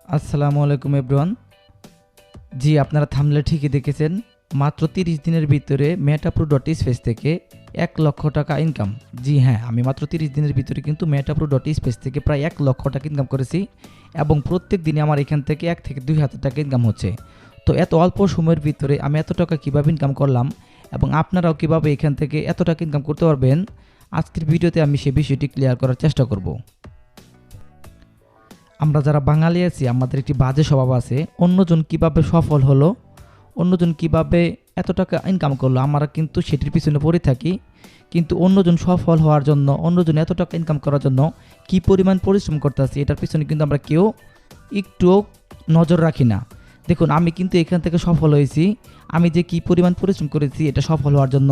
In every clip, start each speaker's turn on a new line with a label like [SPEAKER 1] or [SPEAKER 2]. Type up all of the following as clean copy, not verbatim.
[SPEAKER 1] আসসালামু আলাইকুম এভরিওয়ান। জি, আপনারা থাম্বনেলে ঠিকই দেখেছেন। মাত্র 30 দিনের ভিতরে মেটাপ্রো ডট স্পেস থেকে 1 লক্ষ টাকা ইনকাম। জি হ্যাঁ, আমি মাত্র 30 দিনের ভিতরে কিন্তু মেটাপ্রো ডট স্পেস থেকে প্রায় 1 লক্ষ টাকা ইনকাম করেছি এবং প্রত্যেক দিনে আমার এখান থেকে 1 থেকে 2 হাজার টাকা ইনকাম হচ্ছে। তো এত অল্প সময়ের ভিতরে আমি এত টাকা কীভাবে ইনকাম করলাম এবং আপনারাও কীভাবে এখান থেকে এত টাকা ইনকাম করতে পারবেন, আজকের ভিডিওতে আমি সেই বিষয়টি ক্লিয়ার করার চেষ্টা করব। আমরা যারা বাঙালি আছি, আমাদের একটি বাজে স্বভাব আছে, অন্যজন কিভাবে সফল হলো, অন্যজন কিভাবে এত টাকা ইনকাম করলো, আমরা কিন্তু সেটির পিছনে পড়ে থাকি। কিন্তু অন্যজন সফল হওয়ার জন্য, অন্যজন এত টাকা ইনকাম করার জন্য কি পরিমাণ পরিশ্রম করতেছি, এটার পিছনে কিন্তু আমরা কেউ একটুও নজর রাখি না। দেখুন, আমি কিন্তু এখান থেকে সফল হয়েছি। আমি যে কি পরিমাণ পরিশ্রম করেছি এটা সফল হওয়ার জন্য,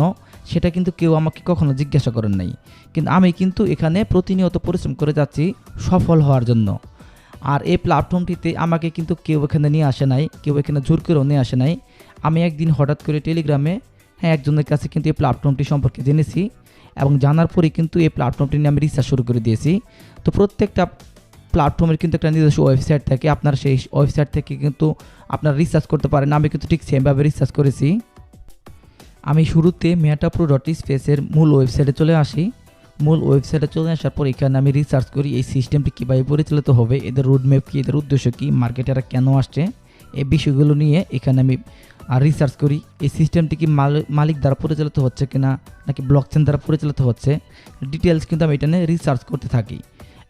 [SPEAKER 1] সেটা কিন্তু কেউ আমাকে কখনো জিজ্ঞাসা করেন নাই। কিন্তু আমি কিন্তু এখানে প্রতিনিয়ত পরিশ্রম করে যাচ্ছি সফল হওয়ার জন্য। আর এই প্ল্যাটফর্মটিতে আমাকে কিন্তু কেউ এখানে নিয়ে আসে নাই, কেউ এখানে জোর করেও নিয়ে আসে নাই। আমি একদিন হঠাৎ করে টেলিগ্রামে একজনের কাছে কিন্তু এই প্ল্যাটফর্মটি সম্পর্কে জেনেছি এবং জানার পরে কিন্তু এই প্ল্যাটফর্মটি নিয়ে আমি রিসার্চ শুরু করে দিয়েছি। তো প্রত্যেকটা প্ল্যাটফর্মের কিন্তু একটা নিজস্ব ওয়েবসাইট থাকে, আপনার সেই ওয়েবসাইট থেকে কিন্তু আপনারা রিসার্চ করতে পারেন। আমি কিন্তু ঠিক সেমভাবে রিসার্চ করেছি। আমি শুরুতে মেটাপ্রো ডট স্পেসের মূল ওয়েবসাইটে চলে আসি। মূল ওয়েবসাইটে চলে আসার পর এখানে আমি রিসার্চ করি এই সিস্টেমটি কীভাবে পরিচালিত হবে, এদের রোডম্যাপ কী, এদের উদ্দেশ্য কী, মার্কেটে এরা কেন আসছে, এই বিষয়গুলো নিয়ে এখানে আমি রিসার্চ করি। এই সিস্টেমটি কি মালিক দ্বারা পরিচালিত হচ্ছে কিনা, নাকি ব্লকচেন দ্বারা পরিচালিত হচ্ছে, ডিটেলস কিন্তু আমি এটা নিয়ে রিসার্চ করতে থাকি।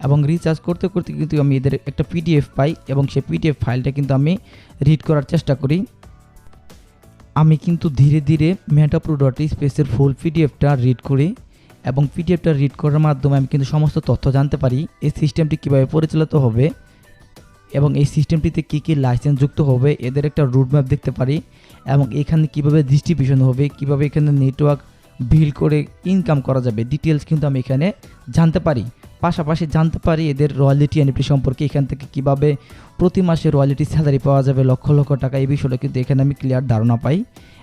[SPEAKER 1] এবং রিসার্চ করতে করতে কিন্তু আমি এদের একটা পিডিএফ পাই এবং সেই পিডিএফ ফাইলটা কিন্তু আমি রিড করার চেষ্টা করি। আমি কিন্তু ধীরে ধীরে মেটাপ্রো ডট স্পেসের ফুল পিডিএফটা রিড করি এবং পিডিএফটা রিড করার মাধ্যমে আমি কিন্তু সমস্ত তথ্য জানতে পারি এই সিস্টেমটি কীভাবে পরিচালিত হবে এবং এই সিস্টেমটিতে কী কী লাইসেন্স যুক্ত হবে, এদের একটা রুটম্যাপ দেখতে পারি এবং এখানে কীভাবে ডিস্ট্রিবিউশন হবে, কীভাবে এখানে নেটওয়ার্ক বিল্ড করে ইনকাম করা যাবে, ডিটেলস কিন্তু আমি এখানে জানতে পারি। পাশাপাশি জানতে পারি এদের রয়্যালিটি এনএফটি সম্পর্কে, এখান থেকে কীভাবে প্রতি মাসে রয়্যালিটি স্যালারি পাওয়া যাবে লক্ষ লক্ষ টাকা, এই বিষয়টা কিন্তু এখানে আমি ক্লিয়ার ধারণা পাই।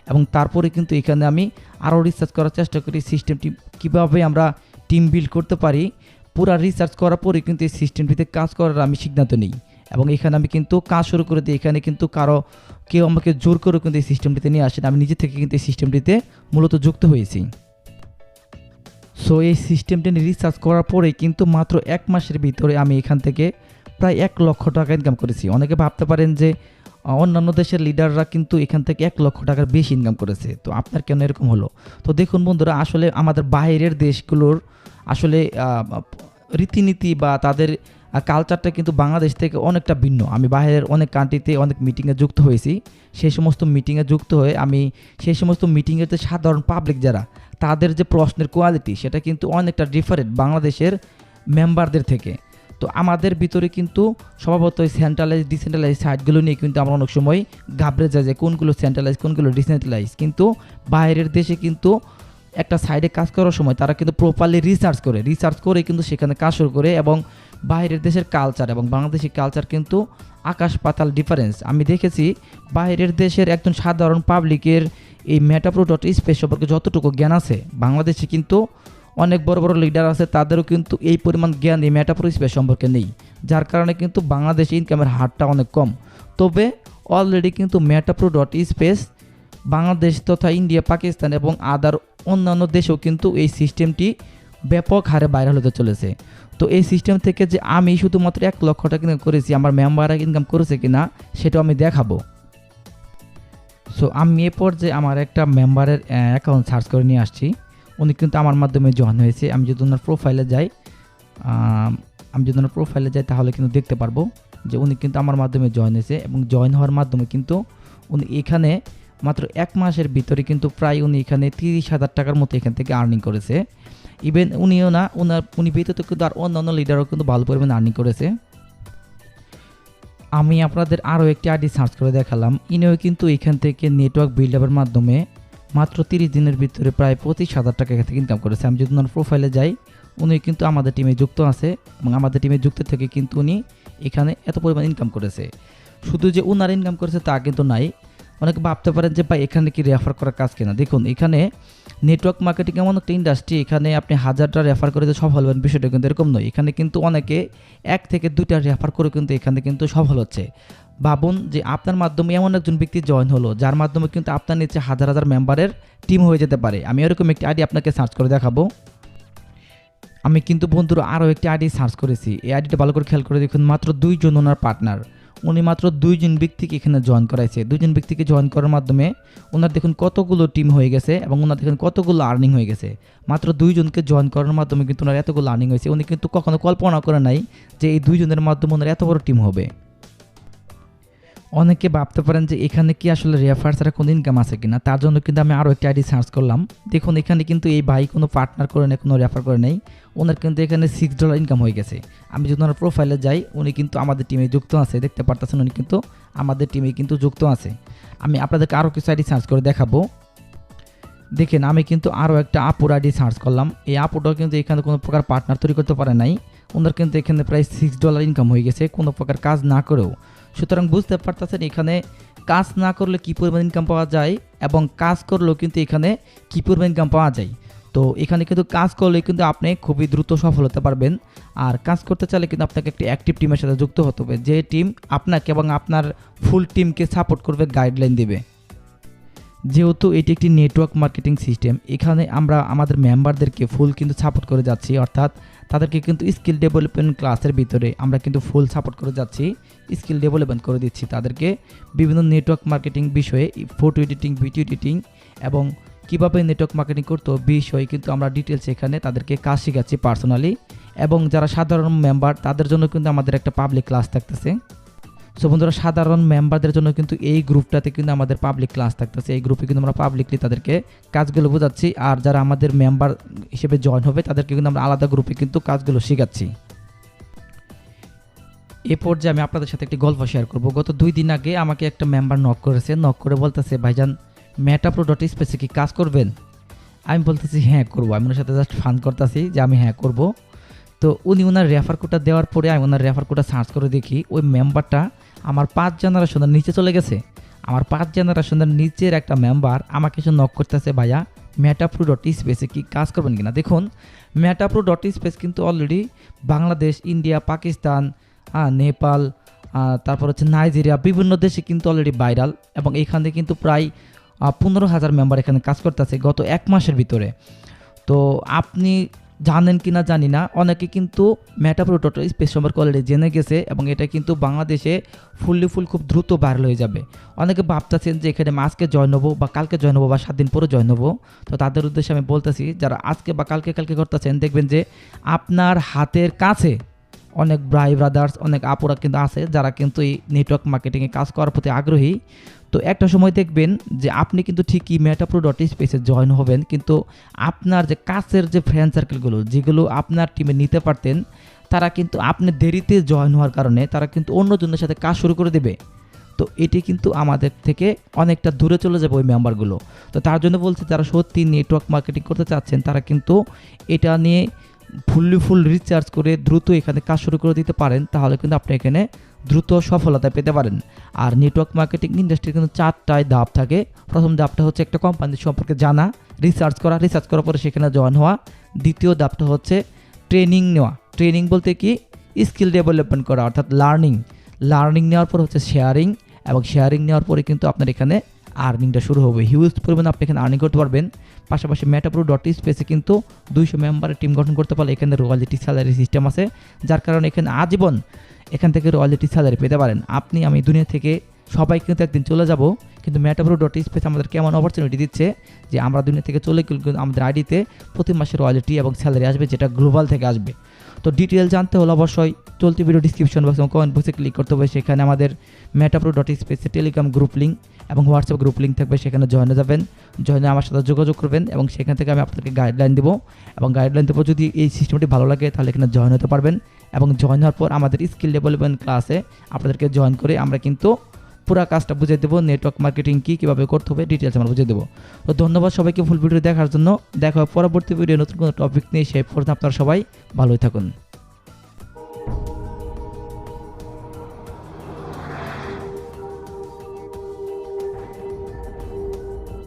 [SPEAKER 1] এবং তারপরে কিন্তু এখানে আমি আরও রিসার্চ করার চেষ্টা করি সিস্টেমটি কীভাবে আমরা টিম বিল্ড করতে পারি। পুরো রিসার্চ করার পরে কিন্তু এই সিস্টেমটিতে কাজ করার আমি সিদ্ধান্ত নিই এবং এখানে আমি কিন্তু কাজ শুরু করে দিই। এখানে কিন্তু কেউ আমাকে জোর করে কিন্তু এই সিস্টেমটিতে নিয়ে আসেন, আমি নিজে থেকে কিন্তু এই সিস্টেমটিতে মূলত যুক্ত হয়েছি। সো এই সিস্টেমটি নিয়ে রিসার্চ করার পরে কিন্তু মাত্র 1 মাসের ভিতরে আমি এখান থেকে প্রায় 1 লক্ষ টাকা ইনকাম করেছি। অনেকে ভাবতে পারেন যে অন্যান্য দেশের লিডাররা কিন্তু এখান থেকে 1 লক্ষ টাকার বেশি ইনকাম করেছে, তো আপনার কেন এরকম হলো? তো দেখুন বন্ধুরা, আসলে আমাদের বাইরের দেশগুলোর আসলে রীতিনীতি বা তাদের কালচারটা কিন্তু বাংলাদেশ থেকে অনেকটা ভিন্ন। আমি বাইরের অনেক কান্ট্রিতে অনেক মিটিংয়ে যুক্ত হয়েছি। সেই সমস্ত মিটিংয়ে যুক্ত হয়ে আমি সেই সমস্ত মিটিংয়ের যে সাধারণ পাবলিক যারা, তাদের যে প্রশ্নের কোয়ালিটি সেটা কিন্তু অনেকটা ডিফারেন্ট বাংলাদেশের মেম্বারদের থেকে। তো আমাদের ভিতরে কিন্তু স্বভাবত সেন্ট্রালাইজ ডিসেন্ট্রালাইজ সাইটগুলো নিয়ে কিন্তু আমরা অনেক সময় ঘাবড়ে যাই যে কোনগুলো সেন্ট্রালাইজ কোনগুলো ডিসেন্ট্রালাইজ। কিন্তু বাইরের দেশে কিন্তু একটা সাইডে কাজ করার সময় তারা কিন্তু প্রপারলি রিসার্চ করে কিন্তু সেখানে কাজ শুরু করে এবং বাইরের দেশের কালচার এবং বাংলাদেশের কালচার কিন্তু আকাশ পাতাল ডিফারেন্স। আমি দেখেছি বাইরের দেশের একজন সাধারণ পাবলিকের এই মেটাপ্রো ডট স্পেস সম্পর্কে যতটুকু জ্ঞান আছে, বাংলাদেশে কিন্তু অনেক বড় বড় লিডার আছে, তাদেরও কিন্তু এই পরিমাণ জ্ঞান এই মেটাপ্রো স্পেস সম্পর্কে নেই, যার কারণে কিন্তু বাংলাদেশে ইনকামের হারটা অনেক কম। তবে অলরেডি কিন্তু মেটাপ্রো ডট স্পেস বাংলাদেশ তথা ইন্ডিয়া, পাকিস্তান এবং আদার অন্যান্য দেশেও কিন্তু এই সিস্টেমটি ব্যাপক হারে ভাইরাল হতে চলেছে। তো এই সিস্টেম থেকে যে আমি শুধুমাত্র 1 লক্ষ টাকা ইনকাম করেছি, আমার মেম্বাররা ইনকাম করেছে কিনা সেটাও আমি দেখাবো। সো আমি এ পর্যায়ে আমার একটা মেম্বারের অ্যাকাউন্ট সার্চ করে নিয়ে আসছি। উনি কিন্তু আমার মাধ্যমে জয়েন হয়েছে। আমি যদি ওনার প্রোফাইলে যাই তাহলে কিন্তু দেখতে পারবো যে উনি কিন্তু আমার মাধ্যমে জয়েন হয়েছে এবং জয়েন হওয়ার মাধ্যমে কিন্তু উনি এখানে মাত্র 1 মাসের ভিতরে কিন্তু প্রায় উনি এখানে 30,000 টাকার মতো এখান থেকে আর্নিং করেছে। ইভেন উনিও না, উনি ব্যতীত কিন্তু আর অন্যান্য লিডারও কিন্তু ভালো পরিমাণে আর্নিং করেছে। আমি আপনাদের আরও একটি আইডি সার্চ করে দেখালাম। ইনিও কিন্তু এখান থেকে নেটওয়ার্ক বিল্ড আপের মাধ্যমে মাত্র 30 দিনের ভিতরে প্রায় 25,000 টাকা এখান থেকে ইনকাম করেছে। আমি যদি ওনার প্রোফাইলে যাই, উনি কিন্তু আমাদের টিমে যুক্ত আছে এবং আমাদের টিমে যুক্ত থেকে কিন্তু উনি এখানে এত পরিমাণ ইনকাম করেছে। শুধু যে উনার ইনকাম করেছে তা কিন্তু নাই, অনেকে ভাবতে পারেন যে ভাই এখানে কি রেফার করার কাজ কিনা। দেখুন এখানে নেটওয়ার্ক মার্কেটিং এমন একটা ইন্ডাস্ট্রি, এখানে আপনি 1000টা রেফার করে যে সফল হবেন বিষয়টা কিন্তু এরকম নয়। এখানে কিন্তু অনেকে 1 থেকে 2টা রেফার করে কিন্তু এখানে কিন্তু সফল হচ্ছে। ভাবুন যে আপনার মাধ্যমে এমন একজন ব্যক্তি জয়েন হলো যার মাধ্যমে কিন্তু আপনার নিচে হাজার হাজার মেম্বারের টিম হয়ে যেতে পারে। আমি এরকম একটি আইডি আপনাকে সার্চ করে দেখাবো। আমি কিন্তু বন্ধুরা আরও একটি আইডি সার্চ করেছি। এই আইডিটা ভালো করে খেয়াল করে দেখুন, মাত্র 2 জন ওনার পার্টনার, উনি মাত্র 2 জন ব্যক্তিকে এখানে জয়েন করাইছে। 2 জন ব্যক্তিকে জয়েন করার মাধ্যমে ওনার দেখুন কতগুলো টিম হয়ে গেছে এবং ওনার দেখুন কতগুলো আর্নিং হয়ে গেছে। মাত্র 2 জনকে জয়েন করার মাধ্যমে কিন্তু ওনার এতগুলো আর্নিং হয়েছে। উনি কিন্তু কখনো কল্পনা করে নাই যে এই 2 জনের মাধ্যমে ওনার এত বড় টিম হবে। অনেকে ভাবতে পারেন যে এখানে কি আসলে রেফার ছাড়া কোনো ইনকাম আছে কিনা, তার জন্য কিন্তু আমি আরও একটি আইডি সার্চ করলাম। দেখুন এখানে কিন্তু এই ভাই কোনো পার্টনার করে নেই, কোনো রেফার করে নেই, ওনার কিন্তু এখানে $6 ইনকাম হয়ে গেছে। আমি যদি ওনার প্রোফাইলে যাই, উনি কিন্তু আমাদের টিমে যুক্ত আছে, দেখতে পারতেছেন উনি কিন্তু আমাদের টিমে কিন্তু যুক্ত আছে। আমি আপনাদেরকে আরও কিছু আইডি সার্চ করে দেখাবো। দেখেন আমি কিন্তু আরও একটা আপুর আইডি সার্চ করলাম। এই আপুটাও কিন্তু এখানে কোনো প্রকার পার্টনার তৈরি করতে পারে নাই, ওনার কিন্তু এখানে প্রায় $6 ইনকাম হয়ে গেছে কোনো প্রকার কাজ না করেও। সুতরাং বুঝতে পারতেছেন এখানে কাজ না করলে কী পরিমাণ ইনকাম পাওয়া যায় এবং কাজ করলেও কিন্তু এখানে কী পরিমাণ ইনকাম পাওয়া যায়। তো এখানে কিন্তু কাজ করলে কিন্তু আপনি খুবই দ্রুত সফল হতে পারবেন। আর কাজ করতে চাইলে কিন্তু আপনাকে একটি অ্যাক্টিভ টিমের সাথে যুক্ত হতে হবে, যে টিম আপনাকে এবং আপনার ফুল টিমকে সাপোর্ট করবে, গাইডলাইন দেবে। যেহেতু এটি একটি নেটওয়ার্ক মার্কেটিং সিস্টেম, এখানে আমরা আমাদের মেম্বারদেরকে ফুল কিন্তু সাপোর্ট করে যাচ্ছি, অর্থাৎ তাদেরকে কিন্তু স্কিল ডেভেলপমেন্ট ক্লাসের ভিতরে আমরা কিন্তু ফুল সাপোর্ট করে যাচ্ছি, স্কিল ডেভেলপমেন্ট করে দিচ্ছি তাদেরকে বিভিন্ন নেটওয়ার্ক মার্কেটিং বিষয়ে, ফটো এডিটিং, ভিডিও এডিটিং এবং কীভাবে নেটওয়ার্ক মার্কেটিং করতে বিষয়ে কিন্তু আমরা ডিটেলস এখানে তাদেরকে কাজ শেখাচ্ছি পার্সোনালি। এবং যারা সাধারণ মেম্বার তাদের জন্য কিন্তু আমাদের একটা পাবলিক ক্লাস থাকতেছে। সো বন্ধুরা, সাধারণ মেম্বারদের জন্য কিন্তু এই গ্রুপটাতে কিন্তু আমাদের পাবলিক ক্লাস থাকতেছে। এই গ্রুপে কিন্তু আমরা পাবলিকলি তাদেরকে কাজগুলো বোঝাচ্ছি, আর যারা আমাদের মেম্বার হিসেবে জয়েন হবে তাদেরকে কিন্তু আমরা আলাদা গ্রুপে কিন্তু কাজগুলো শেখাচ্ছি। এ পর্যায়ে আমি আপনাদের সাথে একটি গল্প শেয়ার করব। গত 2 দিন আগে আমাকে একটা মেম্বার নক করেছে, নক করে বলতেছে, ভাইজান মেটাপ্রো.স্পেসে কি কাজ করবেন? আমি বলতেছি হ্যাঁ করবো। আমি ওনার সাথে জাস্ট ফান করতেছি যে আমি হ্যাঁ করব। তো উনি ওনার রেফার কোডটা দেওয়ার পরে আমি ওনার রেফার কোডটা সার্চ করে দেখি ওই মেম্বারটা আমার 5 জেনারেশনের নিচে চলে গেছে। আমার 5 জেনারেশনের নিচের একটা মেম্বার আমাকে এসে নক করতেছে, ভাইয়া মেটাপ্রো.স্পেসে কি কাজ করবেন কিনা। দেখুন মেটাপ্রো.স্পেস কিন্তু অলরেডি বাংলাদেশ, ইন্ডিয়া, পাকিস্তান, নেপাল, তারপর হচ্ছে নাইজেরিয়া, বিভিন্ন দেশে কিন্তু অলরেডি ভাইরাল এবং এখানে কিন্তু প্রায় 15,000 মেম্বার এখানে কাজ করতেছে গত 1 মাসের ভিতরে। তো আপনি জানেন কি না জানি না, অনেকে কিন্তু মেটাপ্রো.স্পেস সম্পর্কে অলরেডি জেনে গেছে এবং এটা কিন্তু বাংলাদেশে ফুল খুব দ্রুত ভাইরাল হয়ে যাবে। অনেকে ভাবতেছেন যে এখানে আজকে জয়েন হবো বা কালকে জয়েন হবো বা 7 দিন পরে জয়েন হবো। তো তাদের উদ্দেশ্যে আমি বলতেছি, যারা আজকে বা কালকে করতেছেন, দেখবেন যে আপনার হাতের কাছে অনেক ভাই ব্রাদার্স, অনেক আপুরা কিন্তু আছে যারা কিন্তু এই নেটওয়ার্ক মার্কেটিংয়ে কাজ করার প্রতি আগ্রহী। তো একটা সময় দেখবেন যে আপনি কিন্তু ঠিকই মেটাপ্রো.স্পেসে জয়েন হবেন, কিন্তু আপনার যে কাছের যে ফ্রেন্ড সার্কেলগুলো যেগুলো আপনার টিমে নিতে পারতেন, তারা কিন্তু আপনি দেরিতে জয়েন হওয়ার কারণে তারা কিন্তু অন্যজনের সাথে কাজ শুরু করে দেবে। তো এটি কিন্তু আমাদের থেকে অনেকটা দূরে চলে যাবে ওই মেম্বারগুলো। তো তার জন্য বলছি, যারা সত্যি নেটওয়ার্ক মার্কেটিং করতে চাচ্ছেন তারা কিন্তু এটা নিয়ে ফুল রিচার্জ করে দ্রুত এখানে কাজ শুরু করে দিতে পারেন, তাহলে কিন্তু আপনি এখানে দ্রুত সফলতা পেতে পারেন। আর নেটওয়ার্ক মার্কেটিং ইন্ডাস্ট্রি কিন্তু 4টায় ধাপ থাকে। প্রথম ধাপটা হচ্ছে একটা কোম্পানির সম্পর্কে জানা, রিসার্চ করার পরে সেখানে জয়েন হওয়া। দ্বিতীয় ধাপটা হচ্ছে ট্রেনিং নেওয়া। ট্রেনিং বলতে কি, স্কিল ডেভেলপমেন্ট করা, অর্থাৎ লার্নিং নেওয়ার পর হচ্ছে শেয়ারিং, এবং শেয়ারিং নেওয়ার পরে কিন্তু আপনার এখানে আর্নিংটা শুরু হবে। হিউজ পরিমাণে আপনি এখানে আর্নিং করতে পারবেন। পাশাপাশি মেটাপ্রো.স্পেসে কিন্তু 200 মেম্বারের টিম গঠন করতে পারলে এখানে রয়্যালিটি স্যালারি সিস্টেম আছে, যার কারণে এখানে আজীবন এখান থেকে রয়্যালিটি স্যালারি পেতে পারেন। আপনি আমি দুনিয়া থেকে সবাই কিন্তু একদিন চলে যাব, কিন্তু মেটাপ্রো.স্পেস আমাদের কেমন অপরচুনিটি দিচ্ছে যে আমরা দুনিয়া থেকে চলে গেলে আমাদের আইডিতে প্রতি মাসে রয়্যালিটি এবং স্যালারি আসবে, যেটা গ্লোবাল থেকে আসবে। তো ডিটেল জানতে হলে অবশ্যই চলতি ভিডিও ডিসক্রিপশন বক্স এবং কমেন্ট বক্সে ক্লিক করতে হবে। সেখানে আমাদের মেটাপ্রো.স্পেসে টেলিগ্রাম গ্রুপ লিঙ্ক এবং হোয়াটসঅ্যাপ গ্রুপ লিঙ্ক থাকবে, সেখানে জয়েনে যাবেন। জয়েনে আমার সাথে যোগাযোগ করবেন এবং সেখান থেকে আমি আপনাদেরকে গাইডলাইন দেবো, এবং গাইডলাইন দেবো যদি এই সিস্টেমটি ভালো লাগে তাহলে এখানে জয়েন হতে পারবেন। এবং জয়েন হওয়ার পর আমাদের স্কিল ডেভেলপমেন্ট ক্লাসে আপনাদেরকে জয়েন করে আমরা কিন্তু পুরো কাজটা বুঝিয়ে দেবো, নেটওয়ার্ক মার্কেটিং কীভাবে করতে হবে ডিটেলস আমরা বুঝিয়ে দেবো। তো ধন্যবাদ সবাইকে ফুল ভিডিও দেখার জন্য। দেখা হবে পরবর্তী ভিডিও নতুন কোনো টপিক নিয়ে। সেই পর্যন্ত আপনারা সবাই ভালোই থাকুন।